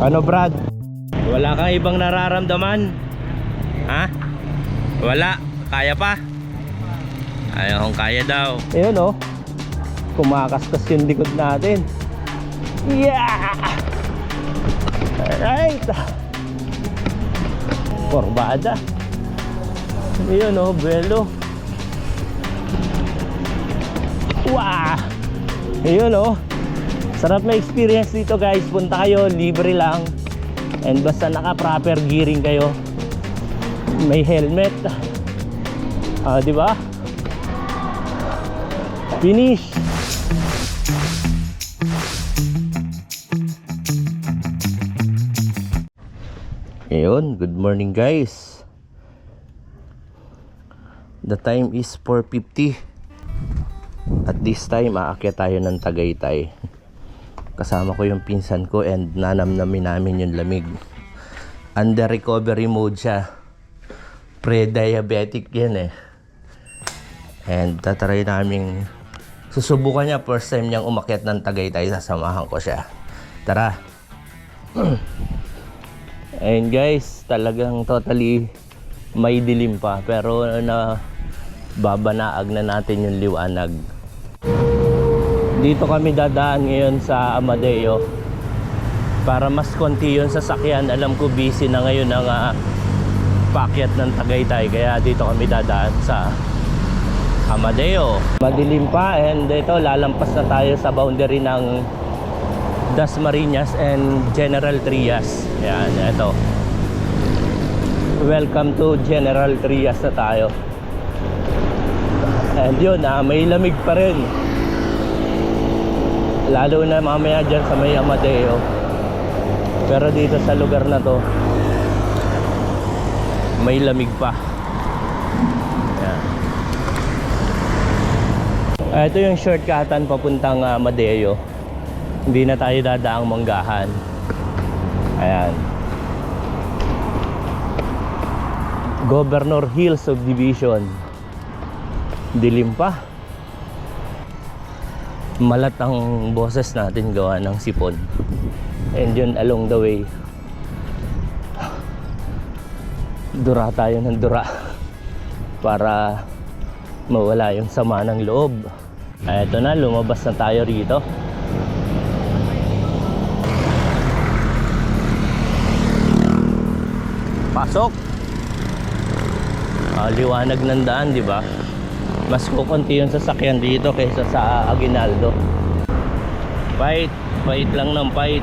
Ano Brad? Wala kang ibang nararamdaman? Ha? Wala? Kaya pa? Ayaw kong kaya daw. Ayun oh, kumakaskas yung likod natin. Yeah! Alright. Korbada. Ayun oh, buwelo. Wow! Ayun oh, sarap na experience dito guys. Punta kayo, libre lang. And basta naka proper gearing kayo. May helmet. Di ba? Finish. Ayun, good morning guys. The time is 4:50. At this time aakyat tayo ng Tagaytay. Kasama ko yung pinsan ko and nanamnamin namin yung lamig. Under recovery mode siya. Pre-diabetic yan eh. And tatry namin, susubukan niya, first time niyang umakyat ng Tagaytay, sasamahan ko siya. Tara. And guys, talagang totally may dilim pa, pero na babanaag na natin yung liwanag. Dito kami dadaan ngayon sa Amadeo para mas konti yung sasakyan. Alam ko busy na ngayon ang paakyat ng Tagaytay, kaya dito kami dadaan sa Amadeo. Madilim pa and ito, lalampas na tayo sa boundary ng Dasmariñas and General Trias. Yan, ito. Welcome to General Trias na tayo. And yun, may lamig pa rin. Lalo na mamaya dyan sa may Amadeo. Pero dito sa lugar na to, may lamig pa. Yan. Ito yung shortcutan papuntang Amadeo. Hindi na tayo dadaang Manggahan. Ayan. Governor Hill Subdivision. Dilim pa. Malat ang boses natin gawa ng sipon. And yun, along the way, dura tayo ng dura para mawala yung sama ng loob. Eto na, lumabas na tayo rito. Pasok. Liwanag ng daan, di ba? Mas kukunti yung sasakyan dito kaysa sa Aguinaldo. Fight lang ng fight.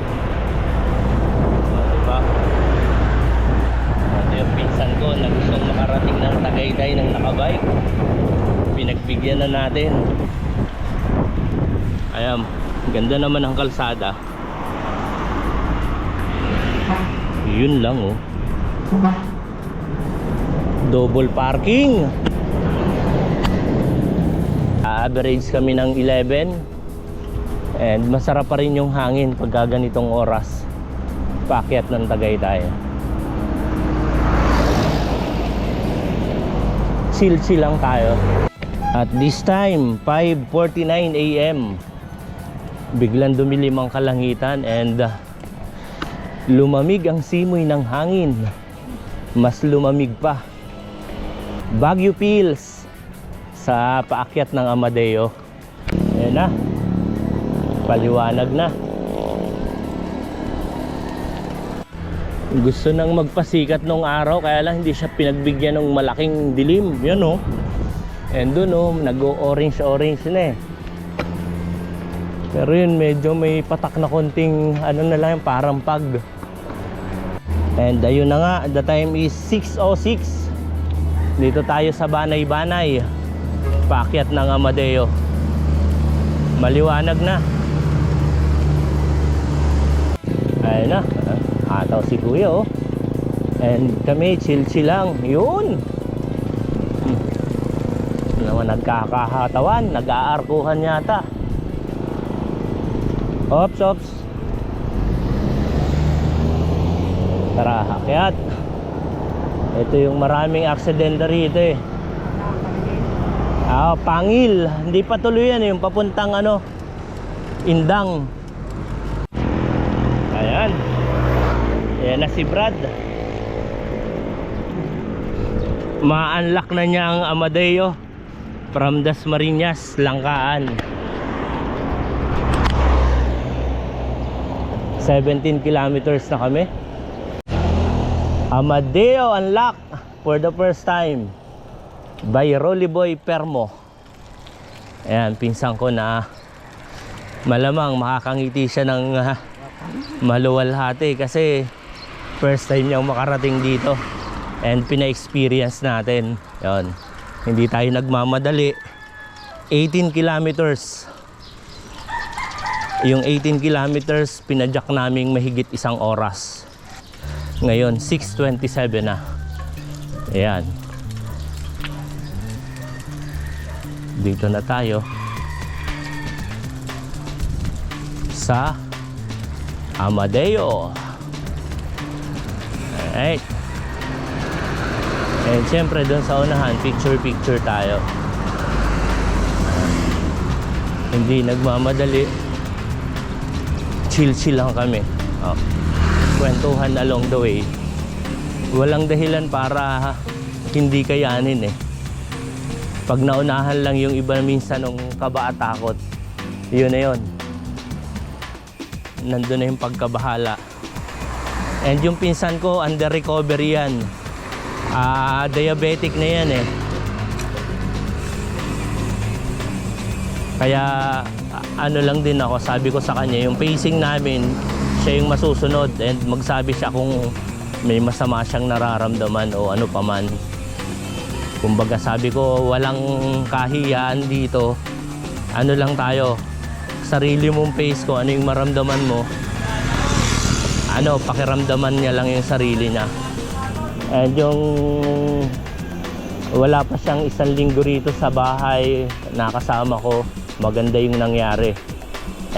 Diba? Ito yung pinsan ko na gustong makarating ng Tagaytay ng nakabike. Pinagbigyan na natin. Ayan, ganda naman ang kalsada. Yun lang oh. Double parking. Average kami ng 11. And masarap pa rin yung hangin pagka ganitong oras paakyat ng Tagaytay. Chill lang tayo. At this time 5:49 AM, biglang dumilim ang kalangitan and lumamig ang simoy ng hangin. Mas lumamig pa. Baguio feels sa paakyat ng Amadeo. Ayan na, paliwanag na. Gusto nang magpasikat nung araw, kaya lang hindi siya pinagbigyan ng malaking dilim. Yan oh. And dun oh, nag-orange na eh. Pero yun, medyo may patak na konting ano na lang, parang pag. And ayun na nga, the time is 6:06. Dito tayo sa Banay-Banay, paakyat ng Amadeo. Maliwanag na. Ayun na, ataw si kuya oh. And kami chill lang. Yun naman, nagkakahatawan, nag-aarkuhan yata. Ops. Tara, akyat. Ito yung maraming aksidente rito eh. Pangil. Hindi pa tuloy yan yung papuntang ano, Indang. Ayan. Ayan na si Brad. Ma-unlock na niya ang Amadeo from Dasmariñas, Langkaan. 17 kilometers na kami. Amadeo unlock for the first time by Rolly Boy Permo. Ayan, pinsan ko na malamang makakangiti siya ng maluwalhati kasi first time niyang makarating dito and pina-experience natin. Yon, hindi tayo nagmamadali. 18 kilometers. Yung 18 kilometers pinadyak naming mahigit 1 oras. Ngayon 6:27 na. Ayan, dito na tayo sa Amadeo. Alright. And syempre doon sa unahan, picture tayo. Hindi nagmamadali, chill lang kami. Kwentuhan along the way. Walang dahilan para hindi kayanin eh. Pag naunahan lang yung iba minsan ng kaba at takot, yun na yun, nandun na yung pagkabahala. And yung pinsan ko under recovery yan. Diabetic na yan eh. Kaya ano lang din ako, sabi ko sa kanya, yung pacing namin, siya yung masusunod and magsabi siya kung may masama siyang nararamdaman o ano pa man. Kumbaga sabi ko, walang kahiyaan dito. Ano lang tayo, sarili mong pace ko, ano yung maramdaman mo, ano, pakiramdaman niya lang yung sarili niya. And yung wala pa siyang 1 linggo rito sa bahay, nakasama ko, maganda yung nangyari.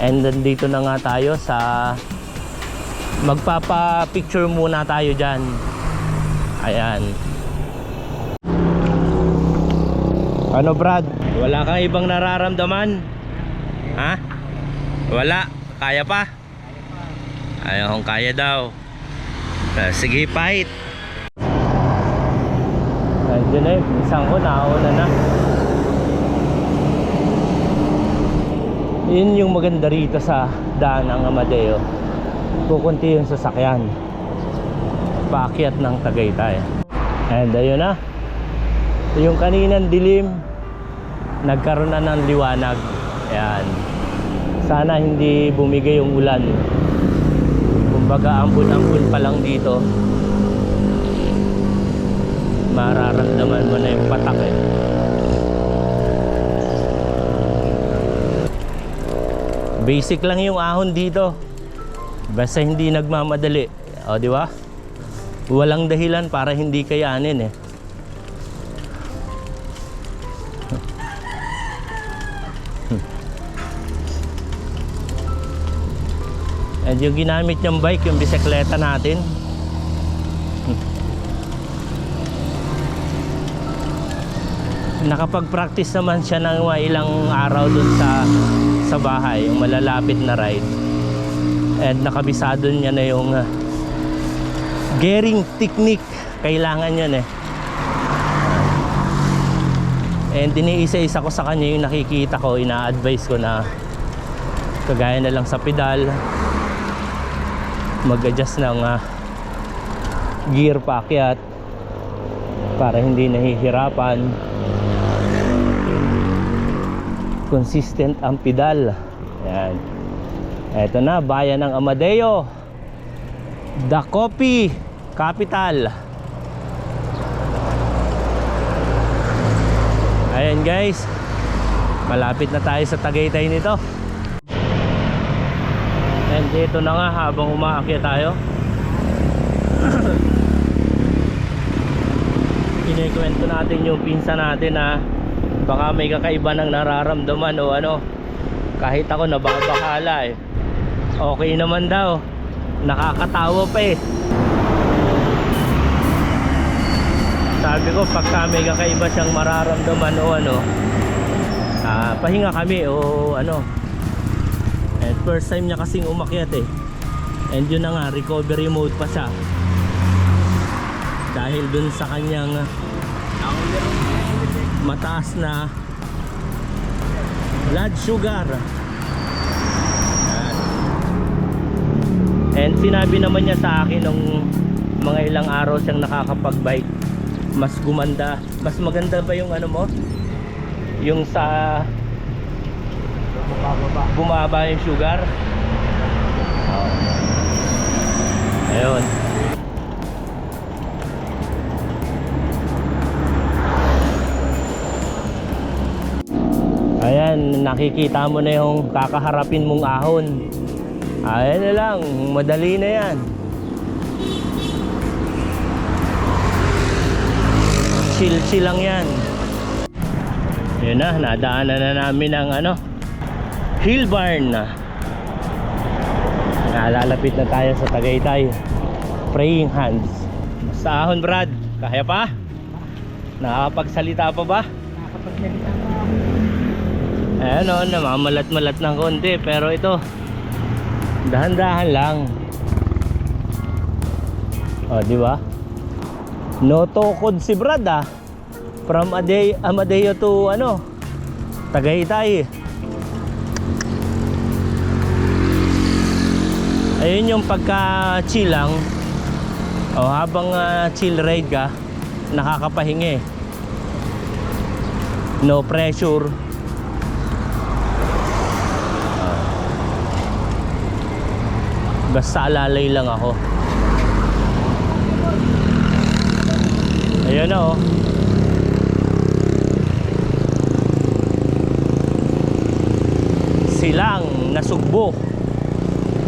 And then dito na nga tayo sa magpapa-picture muna tayo dyan. Ayan. Ano Brad? Wala kang ibang nararamdaman? Ha? Wala? Kaya pa? Ayaw kong kaya daw. Sige, fight. Nandiyan na yun. Isang ko, nauna na. Yun yung maganda rito sa daan ng Amadeo. Kukunti yung sasakyan. Paakyat ng Tagaytay. And ayun na. Yung kaninang dilim, nagkaroon na ng liwanag. Ayan. Sana hindi bumigay yung ulan. Kumbaga ambon-ambon pa lang dito. Mararamdaman mo na yung patak eh. Basic lang yung ahon dito. Basta hindi nagmamadali. O, di ba? Walang dahilan para hindi kayanin eh. And yung ginamit niyang bike, yung bisikleta natin. Nakapag-practice naman siya ng ilang araw dun sa bahay, yung malalapit na ride. And nakabisado niya na yung gearing technique. Kailangan yun eh. And iniisa-isa ko sa kanya yung nakikita ko, ina-advise ko na kagaya na lang sa pedal, mag-adjust ng gear paakyat para hindi nahihirapan. Consistent ang pedal. Ayan. Eto na, bayan ng Amadeo, the coffee capital. Ayan guys, malapit na tayo sa Tagaytay nito. And dito na nga habang umaakyat tayo. Kinikwento natin yung pinsan natin na baka may kakaiba ng nararamdaman o ano. Kahit ako nababakala eh. Okay naman daw. Nakakatawa pa eh. Sabi ko pagka may kakaiba siyang mararamdaman o ano, pahinga kami o ano. At first time niya kasing umakyat eh. And yun na nga, recovery mode pa siya. Dahil dun sa kanyang mataas na blood sugar. Yan. And sinabi naman niya sa akin nung mga ilang araw siyang nakakapag-bike, mas gumanda, mas maganda ba yung ano mo? Yung sa bumaba yung sugar. Ayun. Ayan, nakikita mo na yung kakaharapin mong ahon. Ayan na lang, madali na yan. Chill lang yan. Yun na, nadaanan na namin ang ano, Hill Barn na. Nalalapit na tayo sa Tagaytay. Praying hands. Sa ahon, Brad, kaya pa? Nakakapagsalita pa ba? Nakakapagsalita pa. Ayan o, namamalat-malat ng konti. Pero ito, dahan-dahan lang. O, di ba? No tokod si Brad ah. From Amadeo to ano, Tagaytay. Ayun yung pagka-chill lang. O, habang chill ride ka, nakakapahingi. No pressure. Basta alalay lang ako. Ayun na oh. Silang Nasugbo.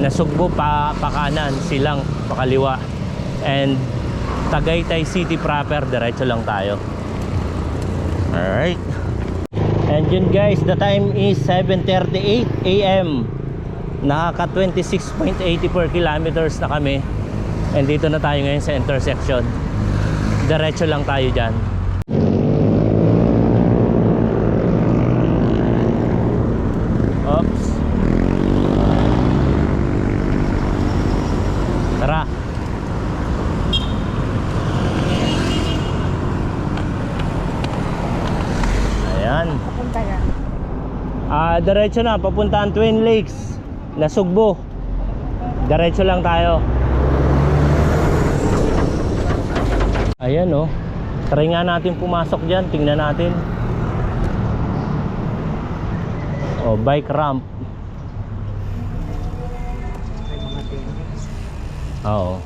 Nasugbo pa kanan, Silang pa kaliwa. And Tagaytay City proper, diretso lang tayo. Alright. And yun guys, the time is 7:38 AM. Nakaka 26.84 kilometers na kami. And dito na tayo ngayon sa intersection. Diretso lang tayo dyan. Oops. Tara. Ayan. Papunta yan. Diretso na, papuntaan Twin Lakes, Nasugbo. Diretso lang tayo. Ayan oh. Try nga natin pumasok dyan. Tingnan natin. Oh, bike ramp. May mga tennis. Oo.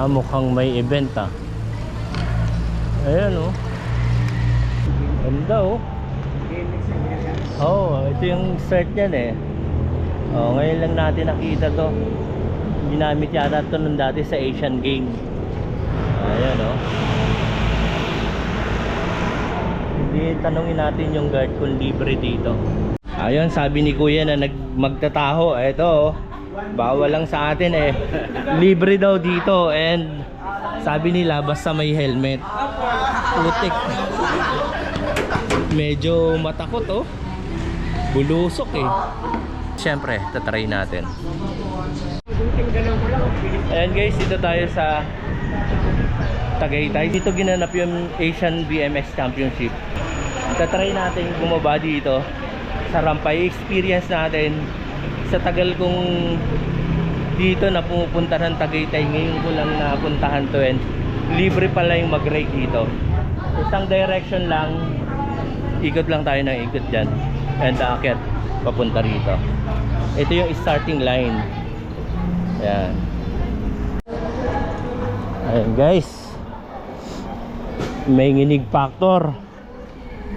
Mukhang may event ah. Ayan oh. Ganda oh. Tennis na yan. Oh, ito yung start niyan eh. Oh, ngayon lang natin nakita to. Ginamit yata ito nung dati sa Asian Games. Ayan oh. Hindi, tanungin natin yung guard kung libre dito. Ayun, sabi ni Kuya na magtataho. Ito oh. Bawal lang sa atin eh. Libre daw dito. And sabi nila basta may helmet. Putik. Medyo matakot oh. Bulusok eh. Siyempre, tatry natin. Ayan guys, dito tayo sa Tagaytay. Dito ginanap yung Asian BMX Championship. Tatry natin bumaba dito sa rampa. I-experience natin. Sa tagal kong dito na pumupunta ng Tagaytay, ngayon ko lang napuntahan to, and libre pala yung mag-ride dito. Isang direction lang, ikot lang tayo ng ikot dyan, and aakyat papunta rito. Ito yung starting line. Ayan. Ayan guys, may nginig factor.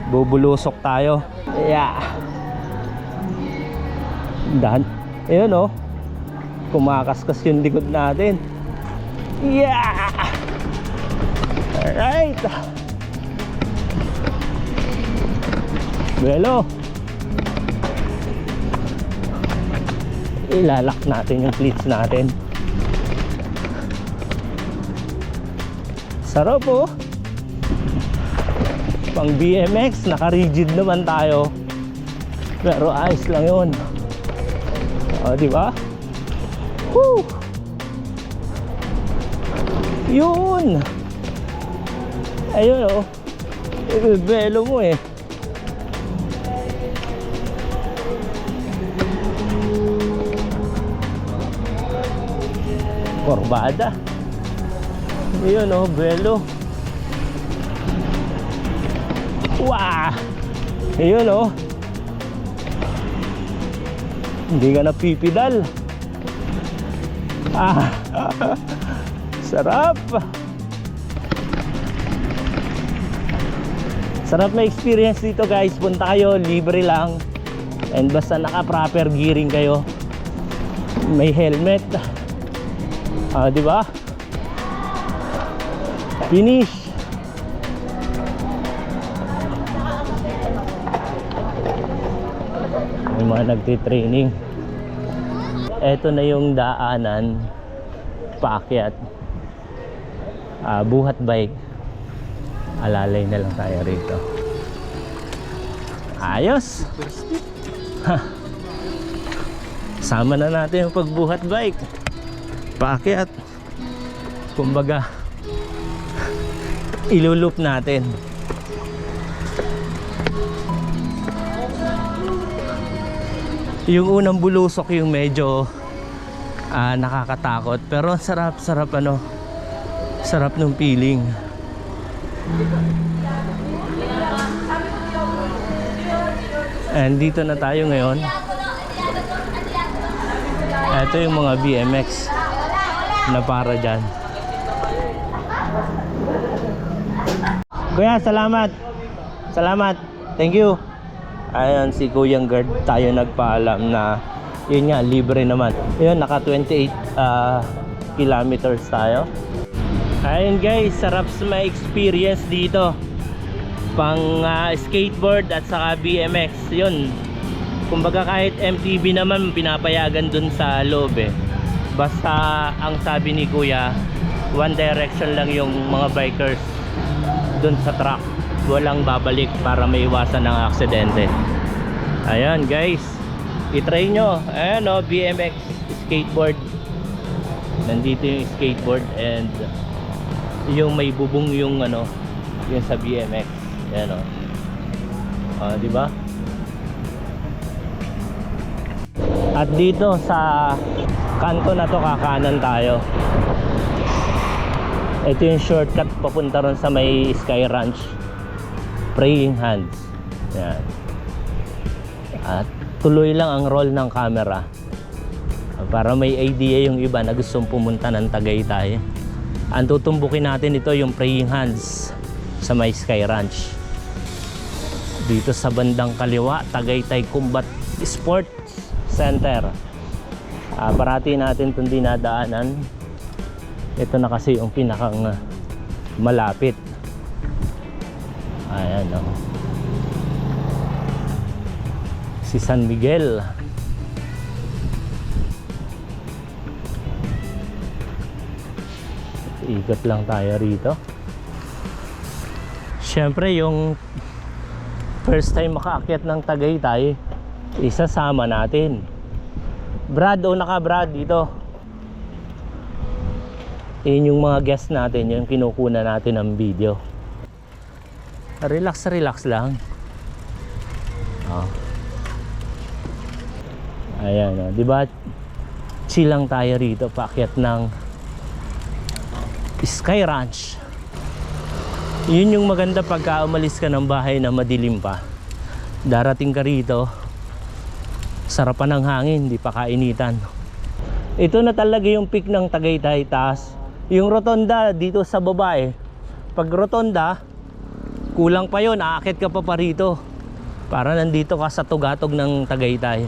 Bubulusok tayo. Yeah. Dahan. Ayun oh. Kumakaskas yung likod natin. Yeah. Alright. Belo. Ilalak natin yung cleats natin. Sarap oh. Pang BMX, naka-rigid naman tayo. Pero ayos lang yun. O, diba? Woo! Yun! Ayun o. Ibibelo mo eh. Korbada. Ayun o, belo. Wah! Ayun o. Hindi ka napipidal. Ah! Sarap! Sarap na experience dito guys. Punta kayo, libre lang. And basta naka proper gearing kayo. May helmet. Ah, di ba? Finish. May mga nagtitraining. Eto na yung daanan paakyat. Buhat bike. Alalay na lang tayo rito. Ayos. Sama na natin yung pagbuhat bike. Paakyat. Kumbaga, ilulup natin. Yung unang bulusok yung medyo nakakatakot, pero sarap ano, sarap ng feeling. And dito na tayo ngayon. Ito yung mga BMX na para dyan. Kuya, salamat. Salamat. Thank you. Ayan, si Kuyang Guard tayo nagpaalam na yun nga, libre naman. Yun, naka 28 kilometers tayo. Ayun guys, sarap sa may experience dito. Pang skateboard at saka BMX. Yun. Kumbaga kahit MTB naman pinapayagan dun sa loob eh. Basta ang sabi ni Kuya, one direction lang yung mga bikers dun sa track. Walang babalik para maiwasan ng aksidente. Ayan guys, i-try nyo. Ayan o, BMX skateboard. Nandito yung skateboard and yung may bubong yung ano, yung sa BMX. Ayan o. Diba? At dito sa kanto na to, kakanan tayo. Ito yung shortcut papunta ron sa may Sky Ranch, Praying Hands. Yan. At tuloy lang ang roll ng camera para may idea yung iba na gustong pumunta ng Tagaytay. Ang tutumbukin natin ito yung Praying Hands sa may Sky Ranch. Dito sa bandang kaliwa, Tagaytay Combat Sports Center. Parati natin itong dinadaanan. Ito na kasi yung pinakang malapit. Ayan o. Si San Miguel. Ikot lang tayo rito. Siyempre yung first time makaakyat ng Tagaytay, isasama natin. Brad, una ka Brad dito. Yun yung mga guest natin, yung kinukuna natin ng video. Relax lang. Ayan, di ba? Chill lang tayo rito, paakyat ng Sky Ranch. Yun yung maganda pagka umalis ka ng bahay na madilim pa. Darating ka rito, sarapan ng hangin, di pa kainitan. Ito na talaga yung peak ng Tagaytay, taas. Yung rotonda dito sa baba eh. Pag rotonda, kulang pa yun, aakit ka pa rito. Para nandito ka sa tugatog ng Tagaytay.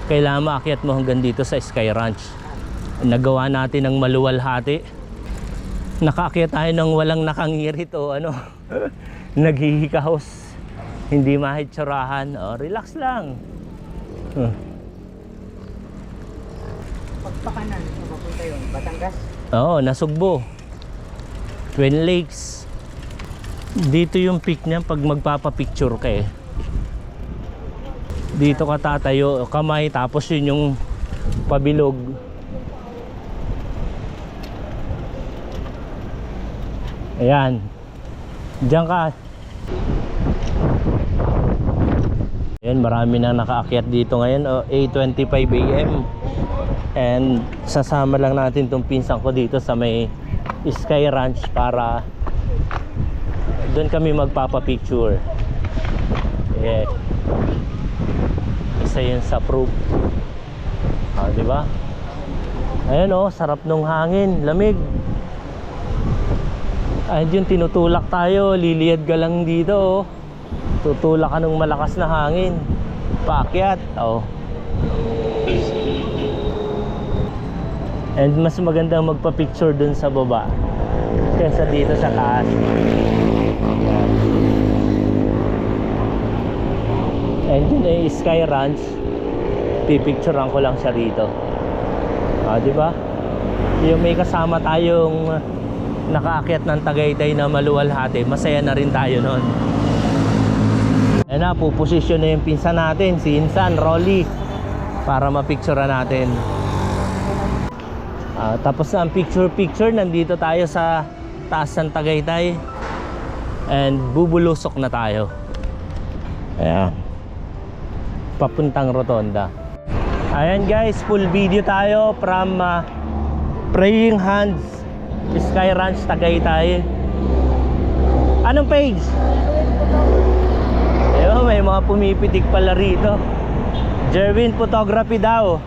Kailangan maakyat mo hanggang dito sa Sky Ranch. Nagawa natin ng maluwalhati. Nakaakyat tayo ng walang nakangirit o ano. Naghihikahos. Hindi mahitsurahan. Relax lang. Pagpakanan, mapunta yun, Batangas. Oo, Nasugbo, Twin Lakes. Dito yung peak niya pag magpapapicture ka eh. Dito ka tatayo, kamay, tapos yun yung pabilog. Ayan. Diyan ka. Ayan, marami na nakaakyat dito ngayon. 8:25 AM. And sasama lang natin tong pinsan ko dito sa may Sky Ranch para doon kami magpapapicture. Yeah. Isa yun sa proof. Diba? Ayan sarap nung hangin, lamig. Ayun yung tinutulak tayo, liliyad ka lang dito tutulak ka ng malakas na hangin, paakyat. And mas magandang magpa-picture dun sa baba kaysa dito sa taas. And yun ay Sky Ranch, pipicturean ko lang siya rito. Diba? Yung may kasama tayong nakaakyat ng Tagaytay na maluwalhati, masaya na rin tayo nun. Ayan na, puposisyon na yung pinsan natin, si Insan, Rolly, para mapicturean natin. Tapos na ang picture, nandito tayo sa taas ng Tagaytay. And bubulusok na tayo. Ayan. Papuntang Rotonda. Ayan guys, full video tayo from Praying Hands, Sky Ranch, Tagaytay. Anong page? Ayun, may mga pumipitik pala rito. Jerwin Photography daw.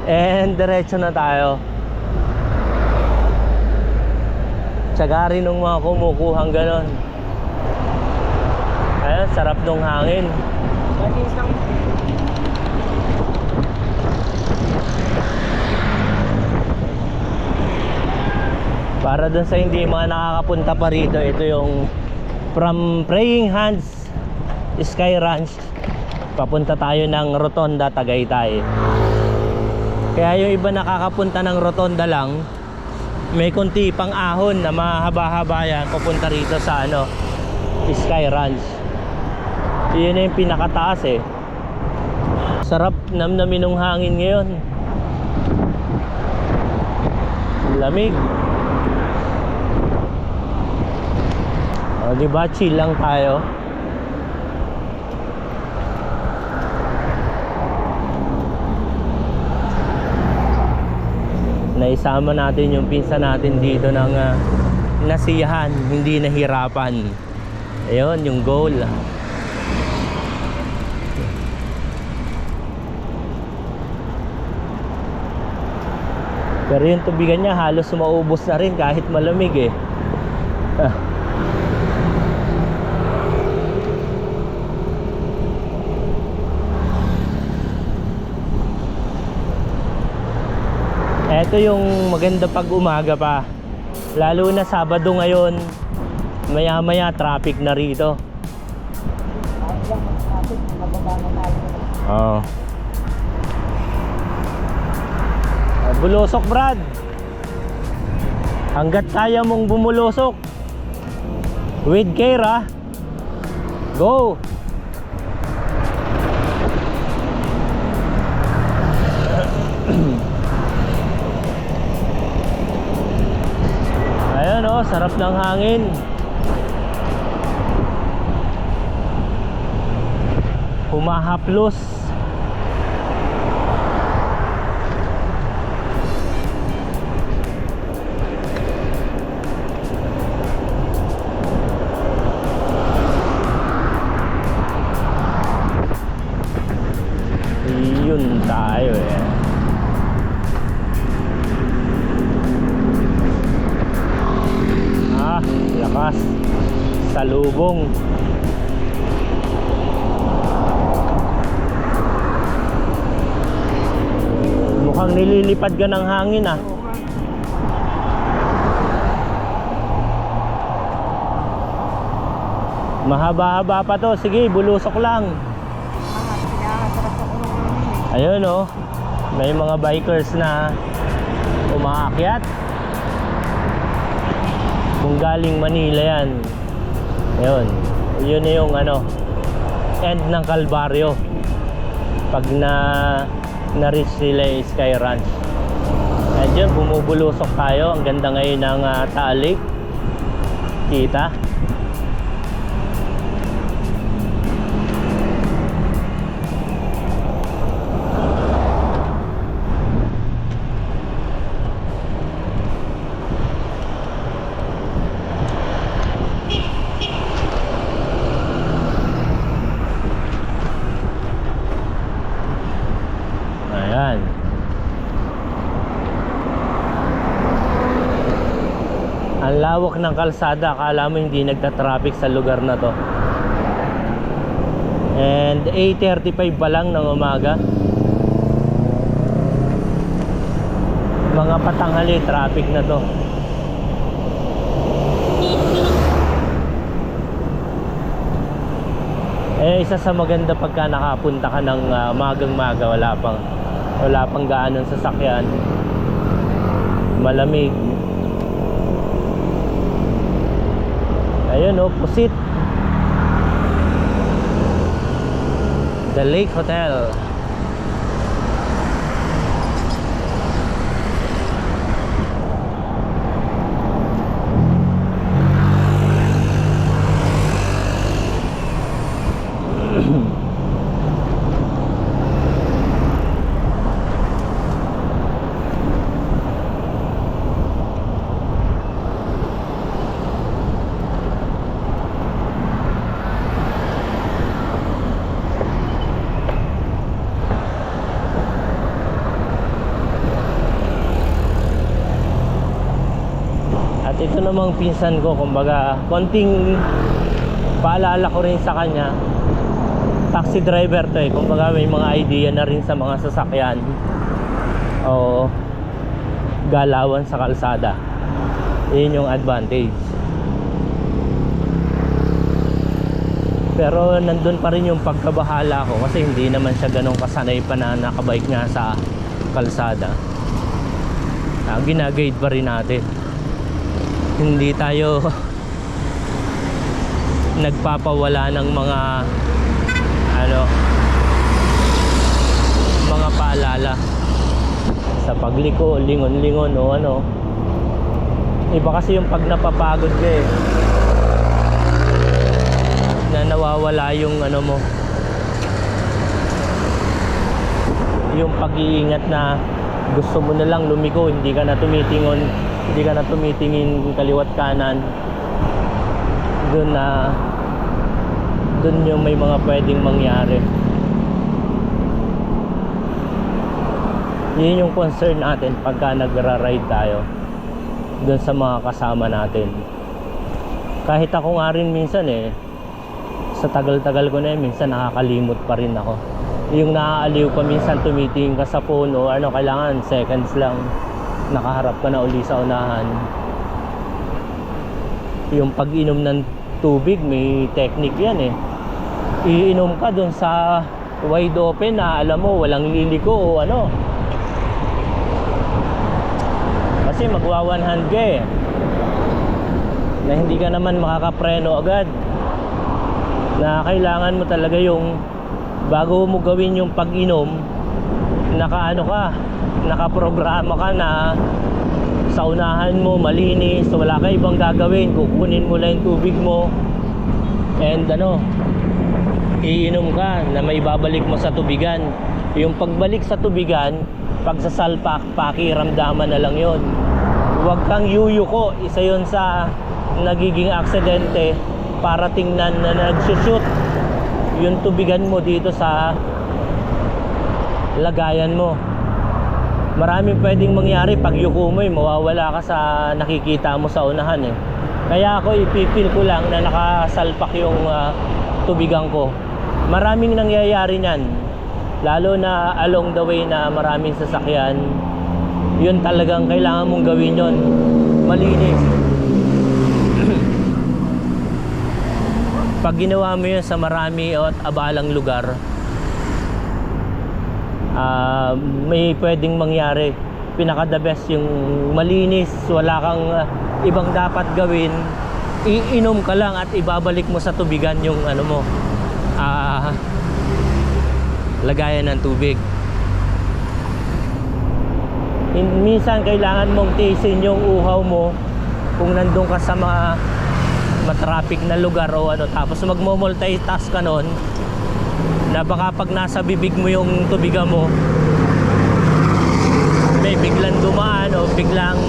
And diretso na tayo. Tsagarin ng mga kumukuhang ganon. Ayun, sarap nung hangin. Para dun sa hindi mga nakakapunta pa rito, ito yung from Praying Hands Sky Ranch, papunta tayo ng Rotonda, Tagaytay. Kaya yung iba nakakapunta ng Rotonda lang, may konti pang ahon na mahaba-haba yan pupunta rito sa Sky Ranch. Yun na yung pinakataas eh. Sarap namnamin ng hangin ngayon, lamig. Diba, chill lang tayo. Naisama natin yung pinsan natin dito ng nasiyahan, hindi nahirapan. Ayun, yung goal. Pero yung tubigan niya halos maubos na rin kahit malamig eh. Ito yung maganda pag umaga pa, lalo na Sabado ngayon, maya maya traffic na rito. Bulusok Brad, hanggat kaya mong bumulusok with care go. Ayan sarap ng hangin. Humahaplos. Yun tayo eh. Lakas salubong. Mukhang nililipad ka ng hangin Mahaba-haba pa to. Sige, bulusok lang. Ayun may mga bikers na umaakyat. Kung galing Manila yan, Yun. Yun na yung ano, end ng Kalbaryo. Pag na-reach sila yung Sky Ranch. And yun, bumubulusok tayo. Ang ganda ngayon ng Taal Lake. Kita. Ayan. Ang lawak ng kalsada, akala mo hindi nagta-traffic sa lugar na to. And 8:35 pa lang ng umaga. Mga patanghali traffic na to. Isa sa maganda pagka nakapunta ka ng magang-maga, wala pang gaanong sasakyan. Malamig. Ayun, Pusit. The Lake Hotel. At ito namang pinsan ko, kumbaga konting paalala ko rin sa kanya. Taxi driver to kumbaga may mga idea na rin sa mga sasakyan o galawan sa kalsada. Yun yung advantage. Pero nandun pa rin yung pagkabahala ko kasi hindi naman siya ganun kasanay pa na nakabike nga sa kalsada. Ginaguide pa rin natin. Hindi tayo nagpapawala ng mga mga paalala sa pagliko, lingon-lingon o ano. Iba kasi yung pag napapagod ka na nawawala yung mo, yung pag-iingat na gusto mo na lang lumiko, hindi ka na tumitingin kaliwat kanan. Doon yung may mga pwedeng mangyari. Yun yung concern natin pagka nagra-ride tayo doon sa mga kasama natin. Kahit ako nga rin minsan sa tagal-tagal ko na minsan nakakalimot pa rin ako. Yung naaaliw pa minsan tumitingin ka sa phone o kailangan seconds lang nakaharap ka na uli sa unahan. Yung pag-inom ng tubig may technique yan iinom ka dun sa wide open na alam mo walang liliko o kasi magwa 100 ka na hindi ka naman makakapreno agad, na kailangan mo talaga yung bago mo gawin yung pag-inom nakaprograma ka na sa unahan mo malinis, wala ka ibang gagawin, kukunin mo lang yung tubig mo and iinom ka na may babalik mo sa tubigan. Yung pagbalik sa tubigan, pagsasalpak, pakiramdaman na lang yon. Huwag kang yuyuko, isa yon sa nagiging aksidente para tingnan na nagsushoot yung tubigan mo dito sa lagayan mo. Maraming pwedeng mangyari pag yuko mo mawawala ka sa nakikita mo sa unahan Kaya ako ipipil ko lang na nakasalpak yung tubigan ko. Maraming nangyayari niyan, lalo na along the way na maraming sasakyan. Yun talagang kailangan mong gawin yon, malinis. Pag ginawa mo yun sa marami at abalang lugar, may pwedeng mangyari. Pinaka the best yung malinis, wala kang ibang dapat gawin iinom ka lang at ibabalik mo sa tubigan yung ano mo, lagayan ng tubig. Minsan kailangan mong tiisin yung uhaw mo kung nandun ka sa mga matraffic na lugar o ano, tapos magmo-multitask ka nun na baka pag nasa bibig mo yung tubigan mo, may biglang dumaan o biglang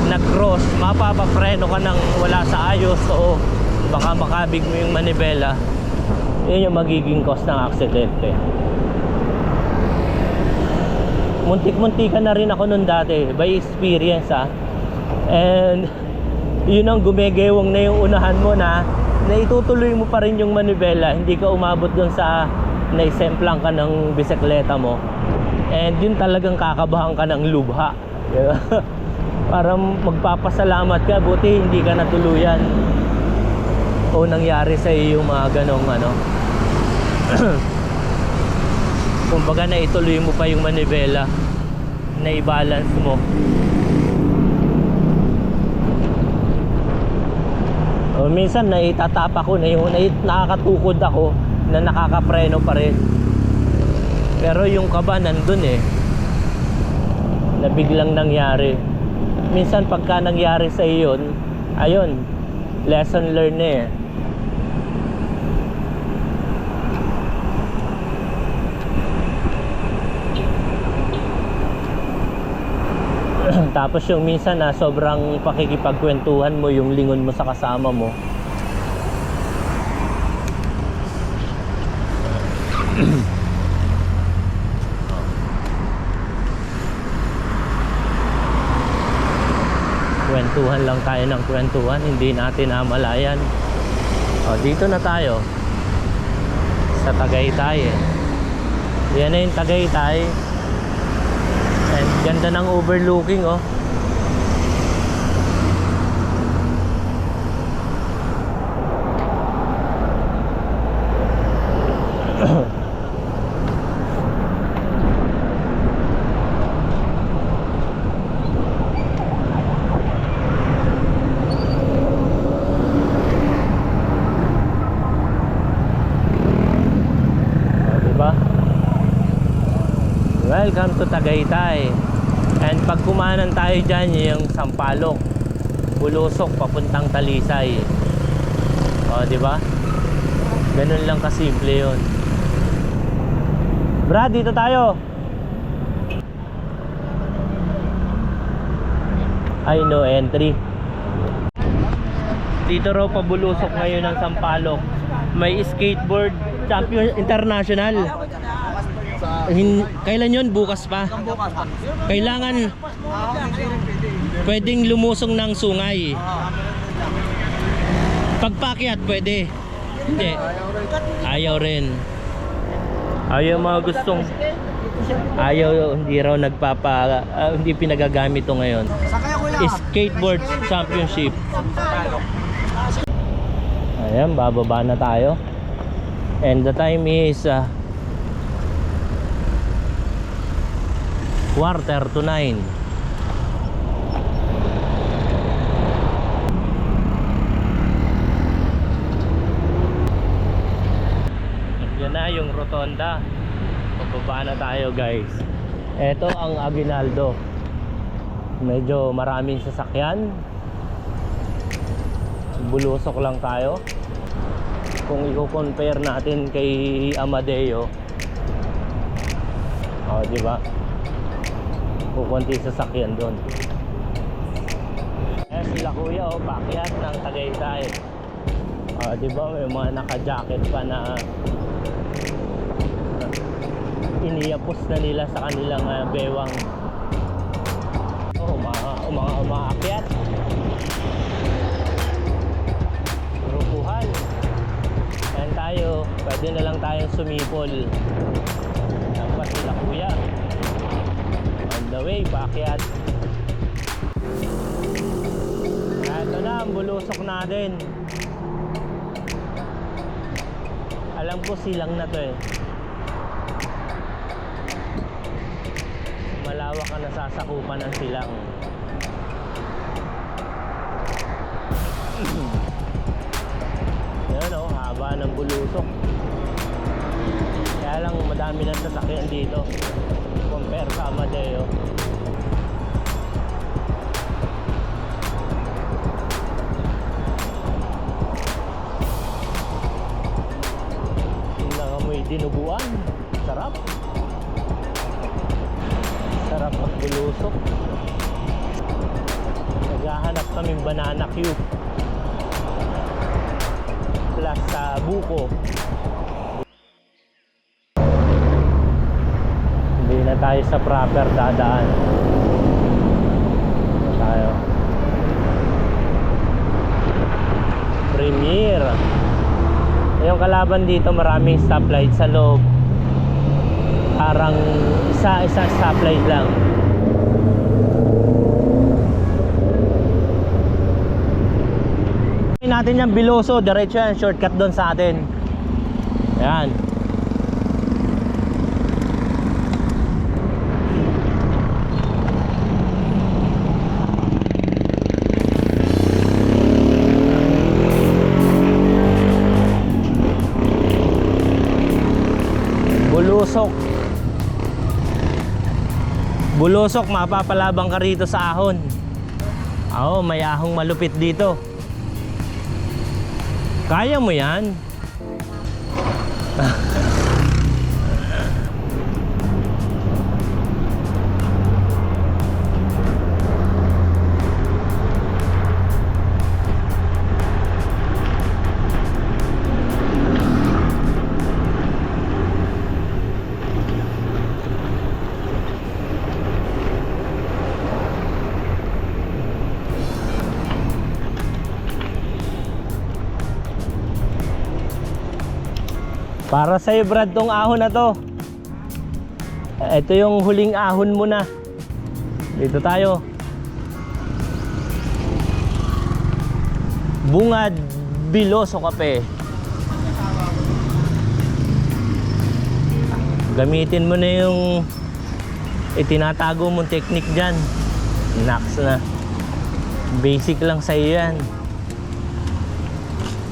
nag-cross, mapapapreno ka ng wala sa ayos o baka makabig mo yung manibela. Yun yung magiging cause ng aksidente. Muntik-muntikan na rin ako nun dati by experience and yun ang gumegewang na yung unahan mo na itutuloy mo pa rin yung manibela, hindi ka umabot dun sa naisemplang ka ng bisikleta mo, and yun talagang kakabahan ka ng lubha, diba? Parang magpapasalamat ka, buti hindi ka natuluyan o nangyari sa iyo yung mga ganong ano. Kumbaga naituloy mo pa yung manibela, na i-balance mo. O minsan naitatap ako na yung nakakatukod ako na nakakapreno pa rin. Pero yung kaba nandun na biglang nangyari. Minsan pagka nangyari sa iyo yun, ayun, lesson learned na Tapos yung minsan na sobrang pakikipagkwentuhan mo yung lingon mo sa kasama mo. Kwentuhan lang tayo ng kwentuhan, hindi natin namalayan. O, dito na tayo sa Tagaytay Yan na yung Tagaytay. And ganda ng overlooking oh. Welcome to Tagaytay. And pag kumanan tayo dyan, yung Sampaloc, Bulusok, papuntang Talisay. O, di ba? Ganun lang kasimple yun. Brad, dito tayo. Ay, no entry. Dito raw pa Bulusok ngayon ng Sampaloc. May skateboard champion international. Kailan yun? Bukas pa? Kailangan pwedeng lumusong ng sungay. Pagpakyat pwede. Hindi. Ayaw rin. Ayaw mga gustong. Ayaw, hindi raw hindi pinagagamit to ngayon. Skateboard championship. Ayan, bababa na tayo. And the time is 8:45. Yan na yung rotonda. Pababa na tayo guys. Ito ang Aguinaldo. Medyo maraming sasakyan. Bulusok lang tayo. Kung i-compare natin kay Amadeo, oh, di ba? Kukunti sasakyan doon. Eh sila kuya oh, pakyat ng Tagaytay. Oh, di ba may mga naka-jacket pa na iniyapos na nila sa kanilang bewang. Oh, umaakyat. Grupuhan. Ayan tayo, pwede na lang tayong sumipol. Ayan pa sila kuya. On the way, paakyat. Ito na ang bulusok natin. Alam ko silang na to eh. Malawak ang nasasakupan ng silang. Ayun oh, haba ng bulusok. Kaya lang madami ng sasakyan dito compare sa Amadeo. Nangamoy dinuguan. Sarap. Sarap ang bulusok. Naghahanap kaming banana cube plus sa buko. Hindi na tayo sa proper dadaan. Tayo Premier. Yung kalaban dito, maraming stoplight sa loob. Parang isa stoplight lang. Natin yung Biloso, diretso yan, shortcut doon sa atin. Ayan. Bulusok. Bulusok, mapapalabang ka rito sa ahon. Oo, may ahong malupit dito. Kaya mo yan? Para sa'yo Brad tong ahon na to. Ito yung huling ahon mo na. Dito tayo. Bungad Biloso Cafe. Gamitin mo na yung itinatago mong technique dyan. Naks na. Basic lang sa'yo yan.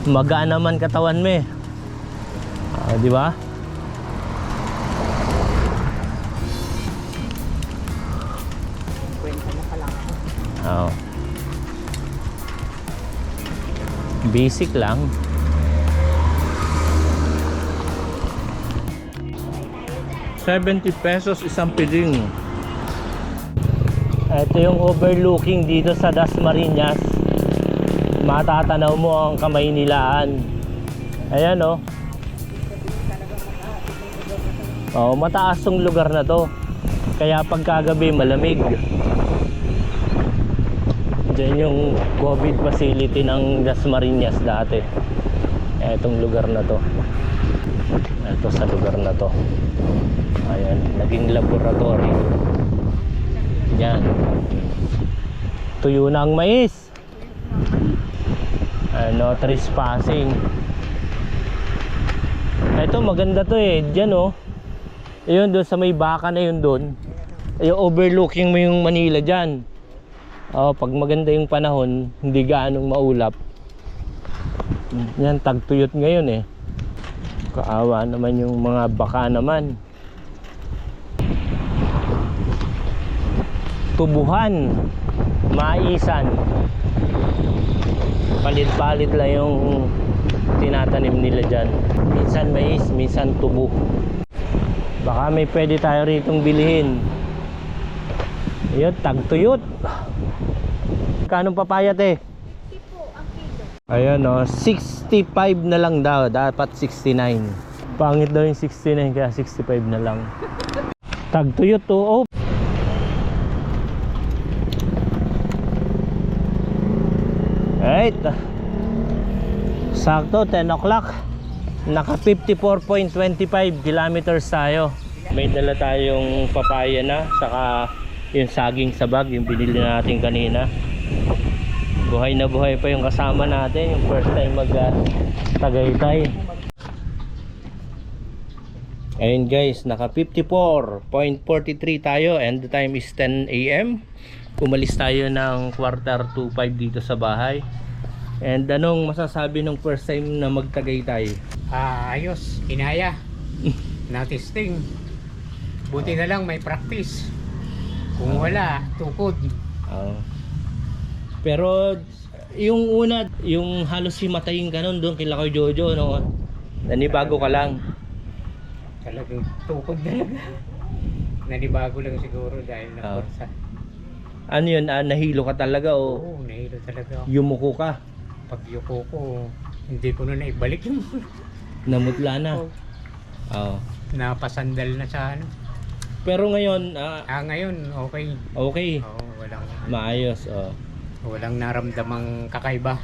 Magaan naman katawan mo eh. Di ba? Kwenta na pala ako. Oo. Basic lang. ₱70 isang piling. Ito yung overlooking dito sa Dasmariñas. Matatanaw mo ang Kamaynilaan. Ayan oh. Oh, mataas tong lugar na to. Kaya pagkagabi malamig. Diyan yung COVID facility ng Dasmariñas dati. Etong lugar na to. Ito sa lugar na to. Ayan, naging laboratory. Yan. Tuyo na ang mais. No trespassing. Ito maganda to eh. Diyan oh. Ayun doon sa may baka na yun doon. Yung overlooking mo yung Manila dyan. Oh, pag maganda yung panahon, hindi gaanong maulap. Yan, tagtuyot ngayon eh. Kaawa naman yung mga baka naman. Tubuhan, maisan. Palit-palit lang yung tinatanim nila dyan. Minsan mais, minsan tubo. Baka may pwede tayo ritong bilhin. Ayun, tagtuyot. Kanong papayat eh? 60 po ang kilo. Ayan o, 65 na lang daw. Dapat 69. Pangit daw yung 69 kaya 65 na lang. Tagtuyot to. Oh. Right. Sakto, 10 o'clock. Naka 54.25 kilometers tayo. May dala tayong papaya na, saka yung saging sabag, yung binili natin kanina. Buhay na buhay pa yung kasama natin, yung first time mag Tagaytay. Ayun guys, naka 54.43 tayo and the time is 10 AM. Umalis tayo ng 4:45 dito sa bahay. And anong masasabi nung first time na magtagaytay? Ayos, kinaya. Na-testing. Buti na lang may practice. Kung wala, tukod. Oo. Pero yung una, yung halos himatayin ka nun doon kila Kuya Jojo, no? Nanibago ka lang. Talagang tukod talaga. Nanibago lang siguro dahil na Oo. kursa. Ano yun, nahilo ka talaga o Oo, nahilo talaga ako. yumuko ka? Pag yuko ko, hindi ko na naibalik yung Namutla na? Oo. napasandal na sa ano. Pero ngayon, Ngayon, okay. okay. Oo, walang Maayos, oh. walang naramdamang kakaiba.